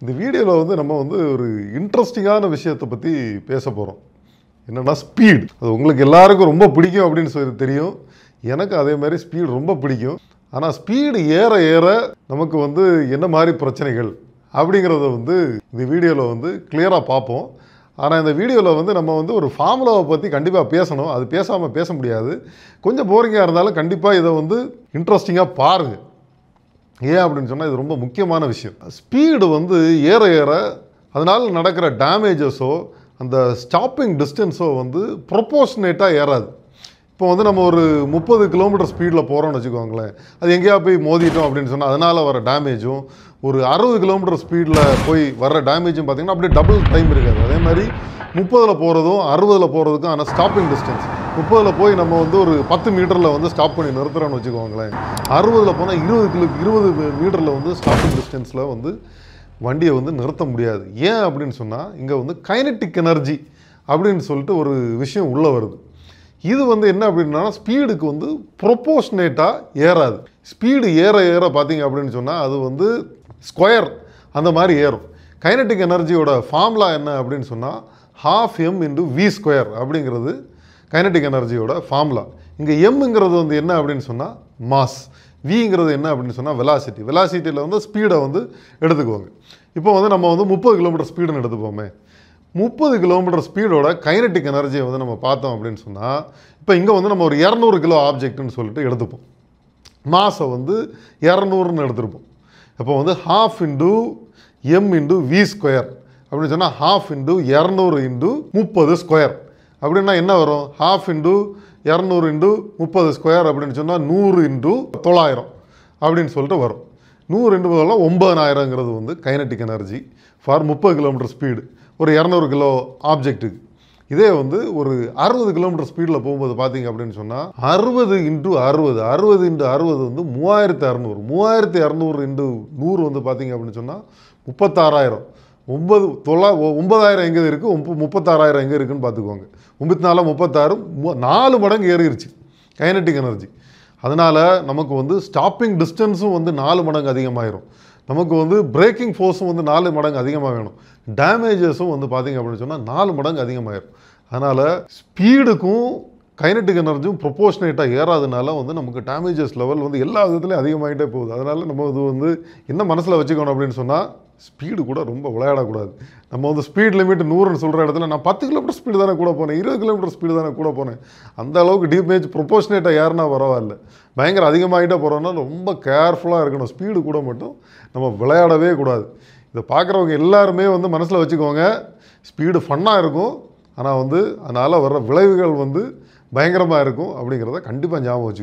இந்த வீடியோவில் வந்து நம்ம வந்து ஒரு இன்ட்ரெஸ்டிங்கான விஷயத்தை பற்றி பேச போகிறோம். என்னென்னா ஸ்பீட். அது உங்களுக்கு எல்லாருக்கும் ரொம்ப பிடிக்கும் அப்படின்னு சொல்லி தெரியும். எனக்கு அதே மாதிரி ஸ்பீடு ரொம்ப பிடிக்கும். ஆனால் ஸ்பீடு ஏற ஏற நமக்கு வந்து என்ன மாதிரி பிரச்சனைகள் அப்படிங்கிறத வந்து இந்த வீடியோவில் வந்து கிளியராக பார்ப்போம். ஆனால் இந்த வீடியோவில் வந்து நம்ம வந்து ஒரு ஃபார்முலாவை பற்றி கண்டிப்பாக பேசணும். அது பேசாமல் பேச முடியாது. கொஞ்சம் போரிங்காக இருந்தாலும் கண்டிப்பாக இதை வந்து இன்ட்ரெஸ்டிங்காக பாருங்கள். ஏன் அப்படின்னு சொன்னால் இது ரொம்ப முக்கியமான விஷயம். ஸ்பீடு வந்து ஏற ஏற அதனால் நடக்கிற டேமேஜஸோ அந்த ஸ்டாப்பிங் டிஸ்டன்ஸோ வந்து ப்ரொப்போர்ஷனேட்டாக ஏறாது. இப்போ வந்து நம்ம ஒரு 30 கிலோமீட்டர் ஸ்பீடில் போகிறோம்னு வச்சுக்கோங்களேன், அது எங்கேயா போய் மோதிட்டோம் அப்படின்னு சொன்னால் அதனால் வர டேமேஜும் ஒரு 60 கிலோமீட்டர் ஸ்பீடில் போய் வர டேமேஜும் பார்த்திங்கன்னா அப்படியே டபுள் டைம் இருக்காது. அதே மாதிரி 30ல் போகிறதும் 60ல் போகிறதுக்கும் ஆனால் ஸ்டாப்பிங் டிஸ்டன்ஸ் 30ல் போய் நம்ம வந்து ஒரு 10 மீட்டரில் வந்து ஸ்டாப் பண்ணி நிறுத்துகிறோன்னு வச்சுக்கோங்களேன், 60ல் போனால் 20 மீட்டரில் வந்து ஸ்டாப்பிங் டிஸ்டன்ஸில் வந்து வண்டியை வந்து நிறுத்த முடியாது. ஏன் அப்படின்னு சொன்னால் இங்கே வந்து கைனட்டிக் எனர்ஜி அப்படின்னு சொல்லிட்டு ஒரு விஷயம் உள்ளே வருது. இது வந்து என்ன அப்படின்னா ஸ்பீடுக்கு வந்து ப்ரொப்போர்ஷனேட்டாக ஏறாது. ஸ்பீடு ஏற ஏற பார்த்தீங்க அப்படின்னு சொன்னால் அது வந்து ஸ்கொயர் அந்த மாதிரி ஏறும். கைனட்டிக் எனர்ஜியோட ஃபார்முலா என்ன அப்படின்னு சொன்னால் 12m × v² அப்படிங்கிறது கைனட்டிக் எனர்ஜியோட ஃபார்முலா. இங்கே எம்ங்கிறது வந்து என்ன அப்படின்னு சொன்னால் மாஸ், விங்கிறது என்ன அப்படின்னு சொன்னால் வெலாசிட்டி. வெலாசிட்டியில் வந்து ஸ்பீடை வந்து எடுத்துக்குவாங்க. இப்போ வந்து நம்ம வந்து 30 கிலோமீட்டர் ஸ்பீடுன்னு எடுத்துப்போமே, 30 கிலோமீட்டர் ஸ்பீடோட கைனட்டிக் எனர்ஜியை வந்து நம்ம பார்த்தோம் அப்படின்னு சொன்னால், இப்போ இங்கே வந்து நம்ம ஒரு 200 கிலோ ஆப்ஜெக்ட்னு சொல்லிட்டு எடுத்துப்போம். மாஸை வந்து 200ன்னு எடுத்துருப்போம். இப்போ வந்து 12 × m × v² அப்படின்னு சொன்னால் 12 × 200 × 30² அப்படின்னா என்ன வரும்? 12 × 200 × 30² அப்படின்னு சொன்னால் 100 × 900 அப்படின்னு சொல்லிட்டு வரும். 100 × 9000ங்கிறது வந்து kinetic energy for 30 kilometre speed ஒரு 200 கிலோ ஆப்ஜெக்ட்டுக்கு. இதே வந்து ஒரு 60 கிலோமீட்டர் ஸ்பீடில் போகும்போது பார்த்தீங்க அப்படின்னு சொன்னால் 60 × 60 60 × 60 வந்து 3600 3200 × 100 வந்து பார்த்தீங்க அப்படின்னு சொன்னால் 36000. 9000 எங்கே இருக்குது, 36000 எங்கே இருக்குதுன்னு பார்த்துக்குவாங்க. 94 36 4 மடங்கு ஏறிடுச்சு கைனட்டிக் எனர்ஜி. அதனால் நமக்கு வந்து ஸ்டாப்பிங் டிஸ்டன்ஸும் வந்து 4 மடங்கு அதிகமாகிடும். நமக்கு வந்து பிரேக்கிங் ஃபோர்ஸும் வந்து 4 மடங்கு அதிகமாக வேணும். டேமேஜஸும் வந்து பார்த்திங்க அப்படின்னு சொன்னால் 4 மடங்கு அதிகமாகிடும். அதனால் ஸ்பீடுக்கும் கைனட்டிக் எனர்ஜியும் ப்ரொப்போர்ஷனேட்டாக ஏறாதனால வந்து நமக்கு டேமேஜஸ் லெவல் வந்து எல்லா விதத்துலையும் அதிகமாகிட்டே போகுது. அதனால் நம்ம இது வந்து என்ன மனசில் வச்சுக்கணும் அப்படின்னு சொன்னால் ஸ்பீடு கூட ரொம்ப விளையாடக்கூடாது. நம்ம வந்து ஸ்பீட் லிமிட் 100ன்னு சொல்கிற இடத்துல நான் 10 கிலோமீட்டர் ஸ்பீடு தானே கூட போனேன், 20 கிலோமீட்டர் ஸ்பீடு தானே கூட போனேன், அந்த அளவுக்கு டீமேஜ் ப்ரொப்போர்ஷனேட்டாக ஏறினா பரவாயில்ல. பயங்கர அதிகமாகிட்டே போகிறோன்னா ரொம்ப கேர்ஃபுல்லாக இருக்கணும். ஸ்பீடு கூட மட்டும் நம்ம விளையாடவே கூடாது. இதை பார்க்குறவங்க எல்லாருமே வந்து மனசில் வச்சுக்கோங்க. ஸ்பீடு ஃபன்னாக இருக்கும், ஆனால் வந்து அதனால் வர்ற விளைவுகள் வந்து பயங்கரமாக இருக்கும் அப்படிங்கிறத கண்டிப்பாக ஞாபகம் வச்சுக்கோங்க.